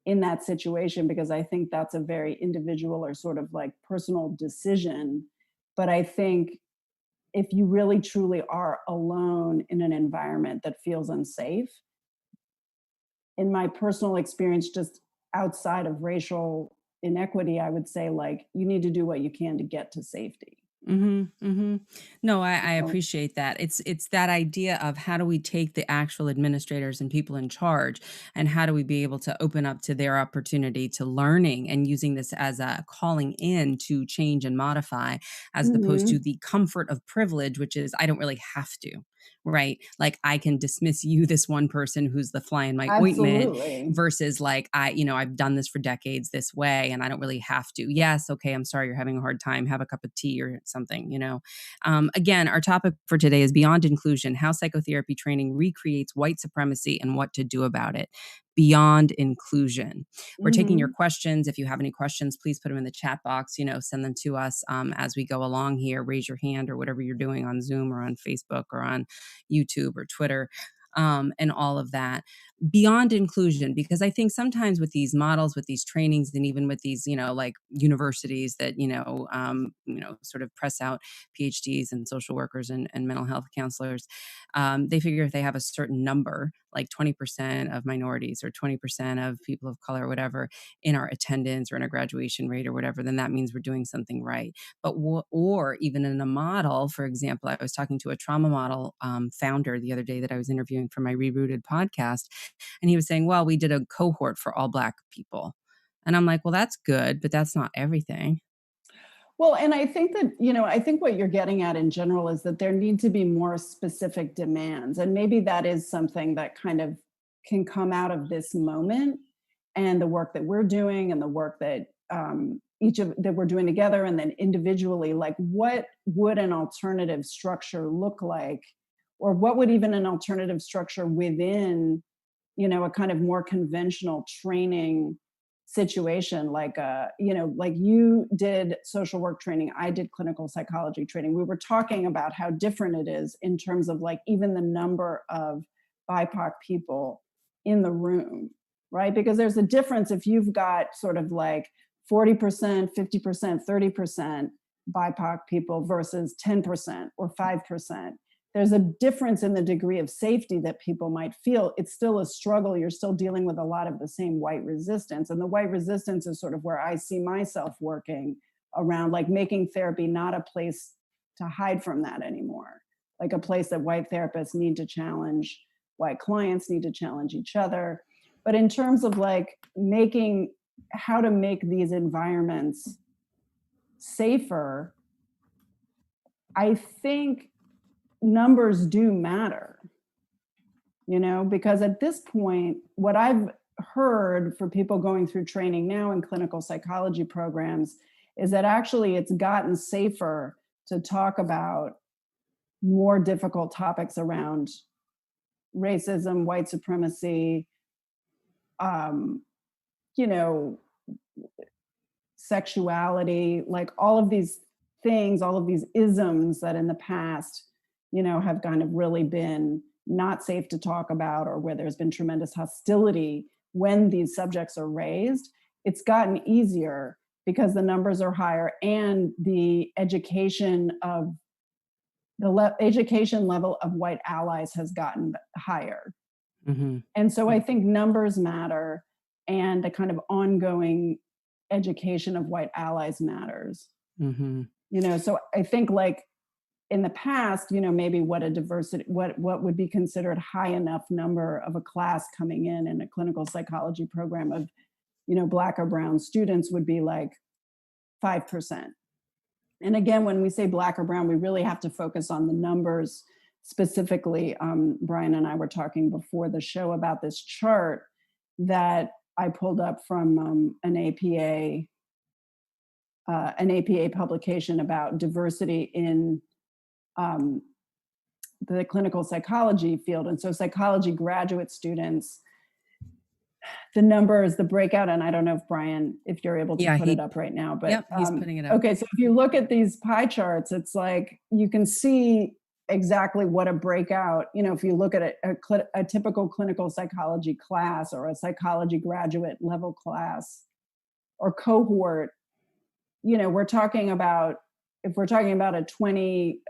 in that situation, because I think that's a very individual or sort of like personal decision. But I think if you really truly are alone in an environment that feels unsafe, in my personal experience, just outside of racial inequity, I would say like you need to do what you can to get to safety. Mhm, mhm. No, I So, appreciate that. It's that idea of how do we take the actual administrators and people in charge, and how do we be able to open up to their opportunity to learning and using this as a calling in to change and modify, as opposed to mhm, the comfort of privilege, which is I don't really have to, right? Like, I can dismiss you, this one person who's the fly in my ointment, absolutely. versus like, I've done this for decades this way and I don't really have to. Yes, okay, I'm sorry you're having a hard time. Have a cup of tea or something. Again, our topic for today is beyond inclusion, how psychotherapy training recreates white supremacy and what to do about it. Beyond inclusion. We're taking your Mhm. questions. If you have any questions, please put them in the chat box, send them to us as we go along here. Raise your hand or whatever you're doing on Zoom or on Facebook or on YouTube or Twitter. And all of that beyond inclusion, because I think sometimes with these models, with these trainings, and even with these like universities that sort of press out PhDs and social workers and mental health counselors, they figure if they have a certain number, like 20% of minorities or 20% of people of color or whatever in our attendance or in our graduation rate or whatever, then that means we're doing something right. Or even in a model, for example, I was talking to a trauma model founder the other day that I was interviewing for my Rerooted podcast, and he was saying, well, we did a cohort for all Black people. And I'm like, well, that's good, but that's not everything. Well, and I think that, I think what you're getting at in general is that there need to be more specific demands. And maybe that is something that kind of can come out of this moment and the work that we're doing and the work that each of that we're doing together and then individually, like what would an alternative structure look like? Or what would even an alternative structure within, a kind of more conventional training situation, like like you did social work training, I did clinical psychology training. We were talking about how different it is in terms of like even the number of BIPOC people in the room, right? Because there's a difference if you've got sort of like 40%, 50%, 30% BIPOC people versus 10% or 5%. There's a difference in the degree of safety that people might feel. It's still a struggle. You're still dealing with a lot of the same white resistance. And the white resistance is sort of where I see myself working around, like making therapy not a place to hide from that anymore, like a place that white therapists need to challenge, white clients need to challenge each other. But in terms of like making how to make these environments safer, I think numbers do matter, because at this point, what I've heard for people going through training now in clinical psychology programs is that actually it's gotten safer to talk about more difficult topics around racism, white supremacy, um, you know, sexuality, like all of these things, all of these isms that in the past, have kind of really been not safe to talk about or where there's been tremendous hostility when these subjects are raised. It's gotten easier because the numbers are higher and the education level of white allies has gotten higher. Mhm. And so I think numbers matter and the kind of ongoing education of white allies matters. Mhm. So I think like in the past, maybe what a diversity, what would be considered high enough number of a class coming in a clinical psychology program of, Black or brown students would be like 5%. And again, when we say Black or brown, we really have to focus on the numbers specifically. Brian and I were talking before the show about this chart that I pulled up from an APA publication about diversity in um, the clinical psychology field. And so psychology graduate students, the numbers, the breakout, and I don't know if Brian, if you're able to Yeah, put it he up right now, but yep, he's putting it up. okay, so if you look at these pie charts, it's like you can see exactly what a breakout, if you look at a typical clinical psychology class or a psychology graduate level class or cohort, we're talking about, if we're talking about a 20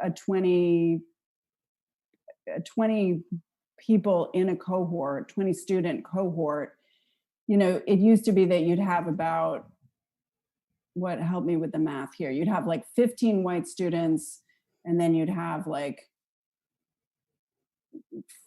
people in a cohort, 20 student cohort, it used to be that you'd have about what help me with the math here. You'd have like 15 white students, and then you'd have like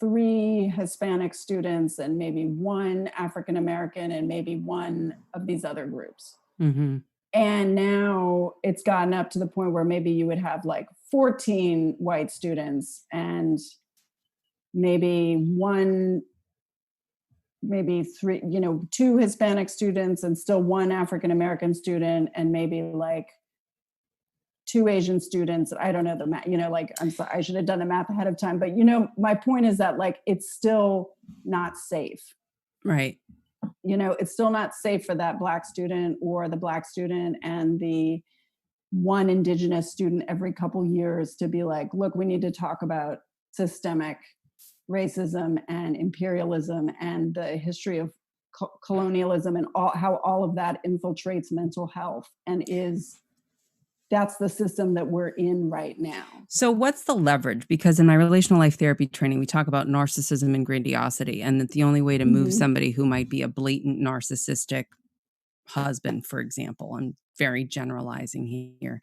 3 Hispanic students and maybe 1 African American and maybe 1 of these other groups. Mhm. And now it's gotten up to the point where maybe you would have like 14 white students and maybe 1, maybe 3, 2 Hispanic students and still 1 African American student and maybe like 2 Asian students. I don't know the math, like, I'm sorry, I should have done the math ahead of time. But my point is that like it's still not safe. Right. It's still not safe for that Black student or the Black student and the one Indigenous student every couple years to be like, look, we need to talk about systemic racism and imperialism and the history of colonialism and how all of that infiltrates mental health and that's the system that we're in right now. So what's the leverage? Because in my relational life therapy training, we talk about narcissism and grandiosity, and that the only way to move Mhm. somebody who might be a blatant narcissistic husband, for example, I'm very generalizing here,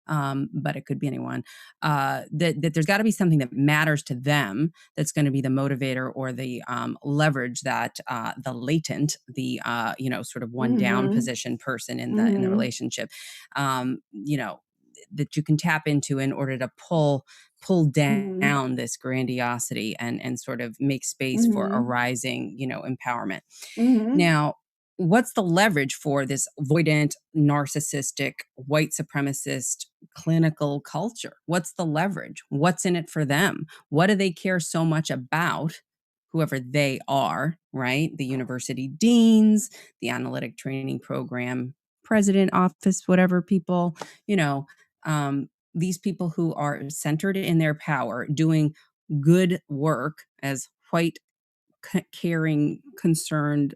but it could be anyone, that there's gotta be something that matters to them that's gonna be the motivator or the, leverage that, the latent, sort of one down Mhm. position person in the Mhm. relationship, that you can tap into in order to pull Mhm. down this grandiosity and sort of make space for a Mhm. rising, empowerment. Mhm. Now, what's the leverage for this avoidant, narcissistic, white supremacist clinical culture? What's the leverage? What's in it for them? What do they care so much about? Whoever they are, right? The university deans, the analytic training program president office, whatever people, you know, these people who are centered in their power, doing good work as white, caring, concerned,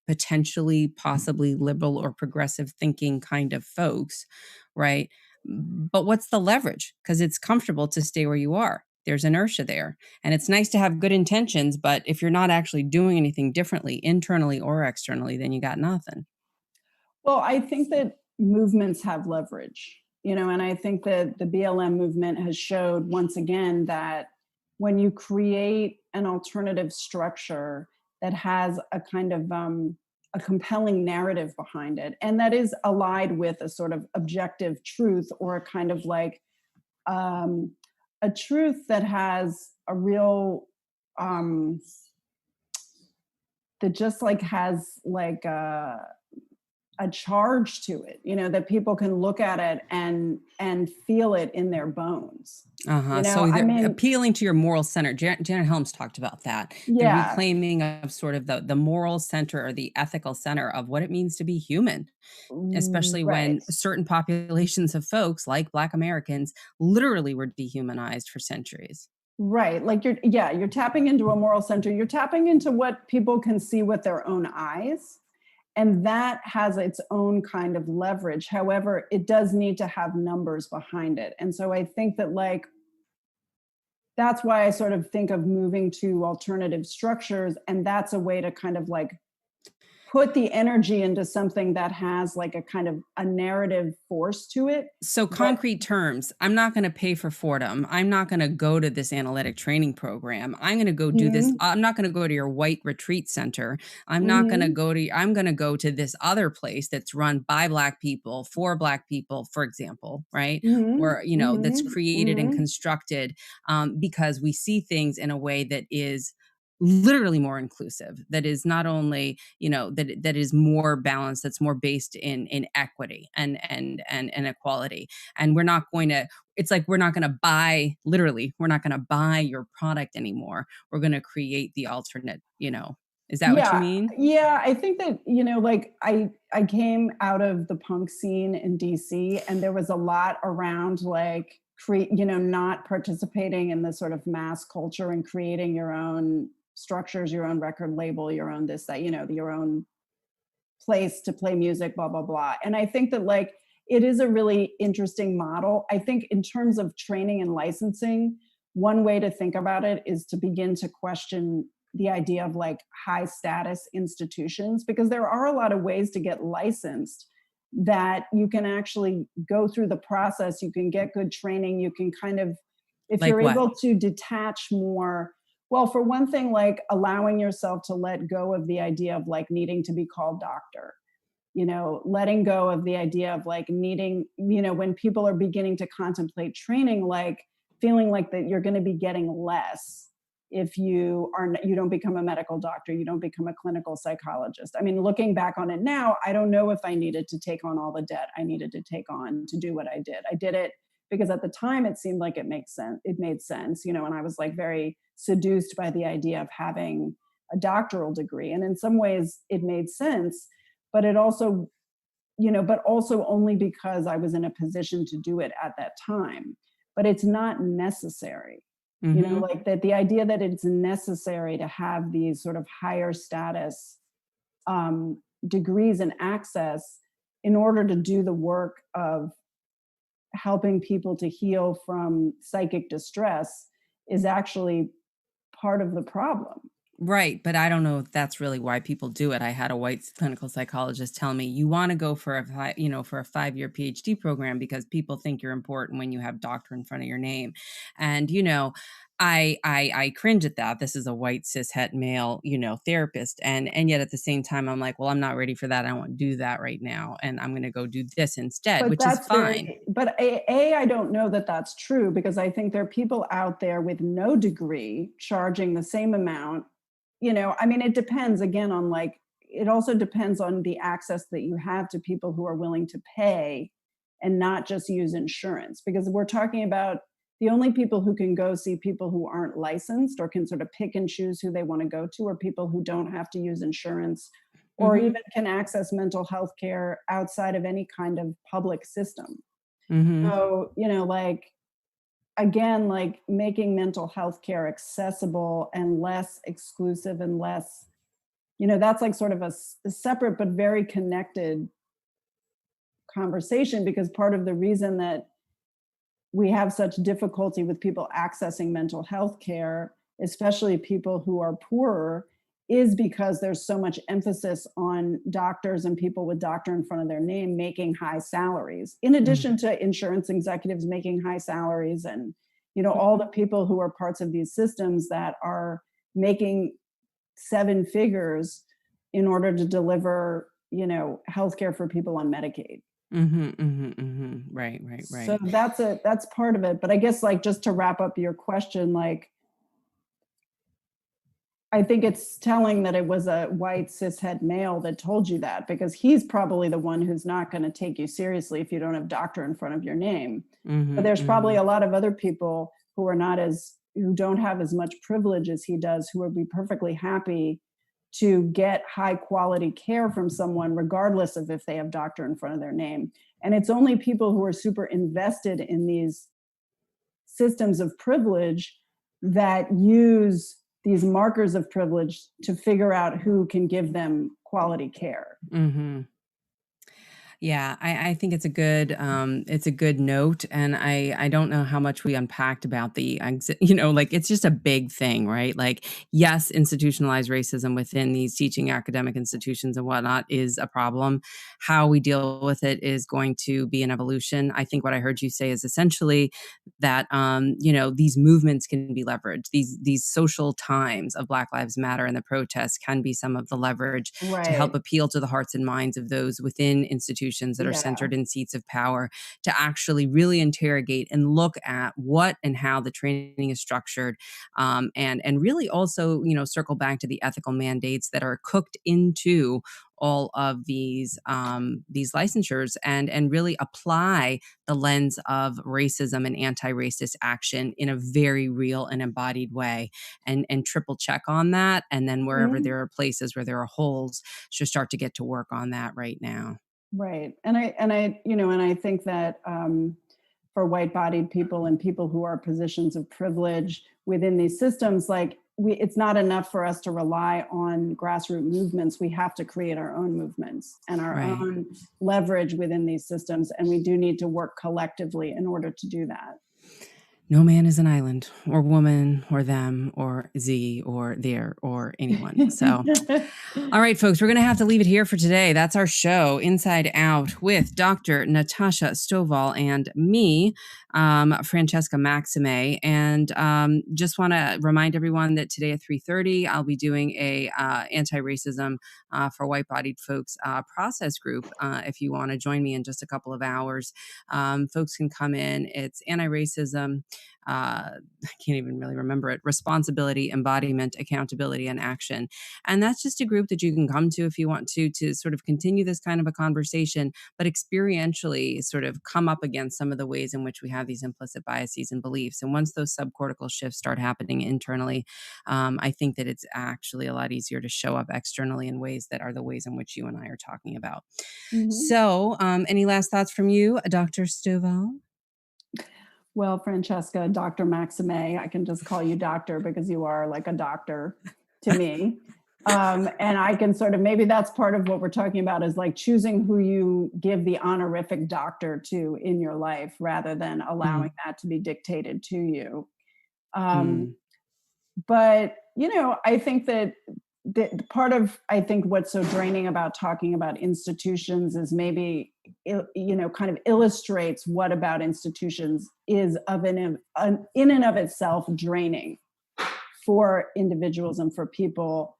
potentially, possibly liberal or progressive thinking kind of folks, right? But what's the leverage? Because it's comfortable to stay where you are. There's inertia there. And it's nice to have good intentions, but if you're not actually doing anything differently, internally or externally, then you got nothing. Well, I think that movements have leverage, and I think that the BLM movement has showed once again that when you create an alternative structure that has a kind of a compelling narrative behind it, and that is allied with a sort of objective truth or a kind of like um, a truth that has a real um, that just like has like a charge to it, that people can look at it and feel it in their bones. Uh-huh. So I they're mean, appealing to your moral center. Janet Helms talked about that. The yeah, reclaiming of sort of the moral center or the ethical center of what it means to be human, especially when right. certain populations of folks like Black Americans literally were dehumanized for centuries. Right. Like you're tapping into a moral center. You're tapping into what people can see with their own eyes. And that has its own kind of leverage. However, it does need to have numbers behind it. And so I think that like that's why I sort of think of moving to alternative structures. And that's a way to kind of like put the energy into something that has like a kind of a narrative force to it. So But concrete terms, I'm not gonna pay for Fordham. I'm not gonna go to this analytic training program. I'm gonna go do this. mhm, I'm not gonna go to your white retreat center. mhm, I'm gonna go to this other place that's run by Black people, for Black people, for example, right? mhm, Or, that's mhm, created and mhm. constructed, because we see things in a way that is literally more inclusive, that is not only, that is more balanced, that's more based in equity and equality. And we're not going to, it's like we're not going to buy, literally we're not going to buy your product anymore. We're going to create the alternate. Is that what you Yeah, mean? yeah, I think that, like I came out of the punk scene in DC and there was a lot around like not participating in the sort of mass culture and creating your own structures, your own record label, your own this, that, your own place to play music, blah, blah, blah. And I think that like it is a really interesting model. I think in terms of training and licensing, one way to think about it is to begin to question the idea of like high status institutions because there are a lot of ways to get licensed that you can actually go through the process, you can get good training, you can kind of, if Like you're what? able to detach more, well, for one thing, like allowing yourself to let go of the idea of like needing to be called doctor, letting go of the idea of like needing, when people are beginning to contemplate training, like feeling like that you're going to be getting less if you don't become a medical doctor, you don't become a clinical psychologist. I mean, looking back on it now, I don't know if I needed to take on all the debt I needed to take on to do what I did. I did it because at the time it seemed like it makes sense. It made sense, and I was like very seduced by the idea of having a doctoral degree. And in some ways it made sense, but it also, but also only because I was in a position to do it at that time. But it's not necessary. Mhm. Like that the idea that it's necessary to have these sort of higher status degrees and access in order to do the work of helping people to heal from psychic distress is actually part of the problem. Right, but I don't know if that's really why people do it. I had a white clinical psychologist tell me, "You wanna go for for a 5-year PhD program because people think you're important when you have doctor in front of your name." And, I cringe at that. This is a white cis het male, therapist, and yet at the same time, I'm like, "Well, I'm not ready for that. I don't wanna do that right now, and I'm gonna go do this instead," But which is that's fine. very, but I don't know that that's true, because I think there are people out there with no degree charging the same amount. I mean, it depends again on like, it also depends on the access that you have to people who are willing to pay and not just use insurance, because we're talking about the only people who can go see people who aren't licensed or can sort of pick and choose who they want to go to, or people who don't have to use insurance or Mhm, even can access mental health care outside of any kind of public system. mhm. So, like, again, like making mental health care accessible and less exclusive and less, that's like sort of a separate but very connected conversation, because part of the reason that we have such difficulty with people accessing mental health care, especially people who are poorer, is because there's so much emphasis on doctors and people with doctor in front of their name making high salaries, in Mm. addition to insurance executives making high salaries, and all the people who are parts of these systems that are making seven figures in order to deliver healthcare for people on Medicaid. Mhm, mhm, mhm. Right, right, So right. that's part of it. But I guess, like, just to wrap up your question, like, I think it's telling that it was a white cishet male that told you that, because he's probably the one who's not going to take you seriously if you don't have doctor in front of your name. But Mhm, there's probably mhm. a lot of other people who don't have as much privilege as he does, who would be perfectly happy to get high quality care from someone regardless of if they have doctor in front of their name. And it's only people who are super invested in these systems of privilege that use these markers of privilege to figure out who can give them quality care. Mhm. Yeah, I think it's a good note, and I don't know how much we unpacked about like, it's just a big thing, right? Like, yes, institutionalized racism within these teaching academic institutions and whatnot is a problem. How we deal with it is going to be an evolution. I think what I heard you say is essentially that, these movements can be leveraged. These social times of Black Lives Matter and the protests can be some of the leverage to help Right. appeal to the hearts and minds of those within institutions that are Yeah. centered in seats of power to actually really interrogate and look at what and how the training is structured, and really also circle back to the ethical mandates that are cooked into all of these licensures, and really apply the lens of racism and anti-racist action in a very real and embodied way, and triple check on that, and then wherever Mhm. there are places where there are holes, should start to get to work on that right now. Right. And I think that for white-bodied people and people who are positions of privilege within these systems, like, it's not enough for us to rely on grassroots movements. We have to create our own movements and our Right. own leverage within these systems, and we do need to work collectively in order to do that. No man is an island, or woman, or them, or Z, or there, or anyone. So, all right, folks, we're going to have to leave it here for today. That's our show, Inside Out, with Dr. Natasha Stovall and me, Francesca Maximé. And just want to remind everyone that today at 3:30, I'll be doing a anti-racism for white-bodied folks process group. If you want to join me in just a couple of hours, folks can come in. It's anti-racism. I can't even really remember it. Responsibility, embodiment, accountability, and action. And that's just a group that you can come to if you want to sort of continue this kind of a conversation, but experientially sort of come up against some of the ways in which we have these implicit biases and beliefs. And once those subcortical shifts start happening internally, I think that it's actually a lot easier to show up externally in ways that are the ways in which you and I are talking about. So, any last thoughts from you, Dr. Stovall? Well, Francesca, Dr. Maxime, I can just call you doctor because you are like a doctor to me. And I can sort of, maybe that's part of what we're talking about, is like choosing who you give the honorific doctor to in your life rather than allowing that to be dictated to you. But, you know, I think that part of, I think what's so draining about talking about institutions is maybe, you know, kind of illustrates what about institutions is in and of itself draining for individuals and for people.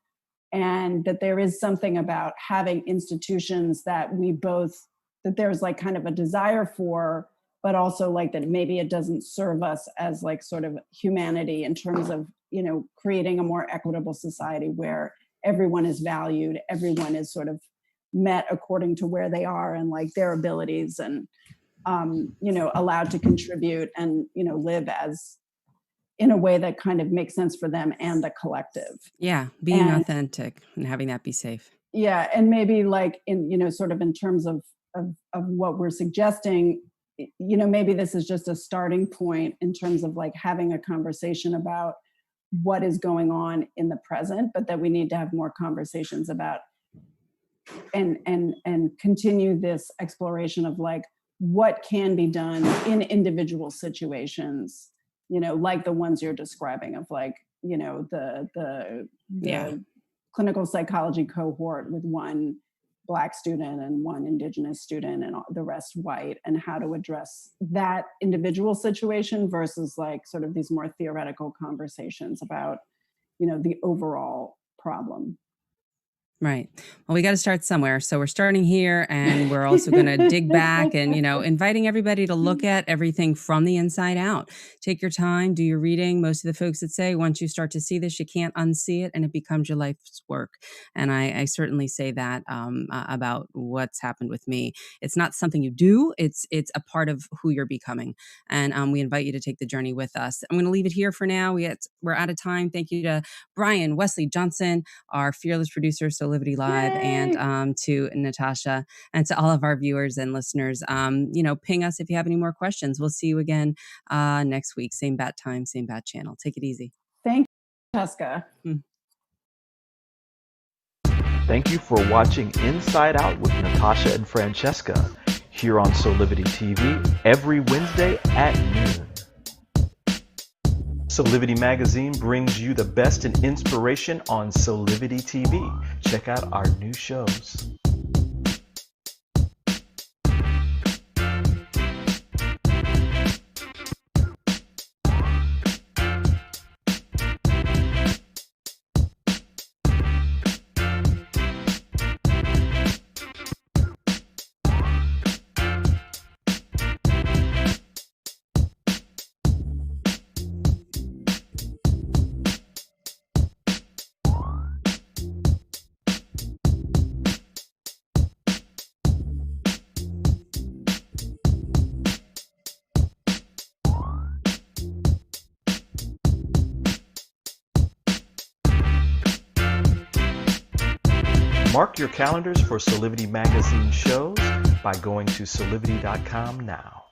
And that there is something about having institutions that that there's like kind of a desire for, but also like that maybe it doesn't serve us as like sort of humanity in terms of, you know, creating a more equitable society where everyone is valued, everyone is sort of met according to where they are and like their abilities, and you know, allowed to contribute and, you know, live as in a way that kind of makes sense for them and the collective. Yeah, being authentic and having that be safe. Yeah, and maybe like in, you know, sort of in terms of what we're suggesting, you know, maybe this is just a starting point in terms of like having a conversation about what is going on in the present, but that we need to have more conversations about and continue this exploration of like what can be done in individual situations, you know, like the ones you're describing of like, you know, the clinical psychology cohort with one Black student and one Indigenous student and the rest white, and how to address that individual situation versus like sort of these more theoretical conversations about, you know, the overall problem. Right. Well, we got to start somewhere. So we're starting here, and we're also going to dig back and, you know, inviting everybody to look at everything from the inside out. Take your time, do your reading. Most of the folks that say once you start to see this, you can't unsee it and it becomes your life's work. And I certainly say that about what's happened with me. It's not something you do. It's a part of who you're becoming. And we invite you to take the journey with us. I'm going to leave it here for now. We're out of time. Thank you to Brian Wesley Johnson, our fearless producer, Liberty Live, Yay! and to Natasha, and to all of our viewers and listeners. You know, ping us if you have any more questions. We'll see you again next week. Same bat time, same bat channel. Take it easy. Thank you, Jessica. Thank you for watching Inside Out with Natasha and Francesca here on Solivity TV every Wednesday at noon. Solivity Magazine brings you the best in inspiration on Solivity TV. Check out our new shows. Mark your calendars for Solivity Magazine shows by going to solivity.com now.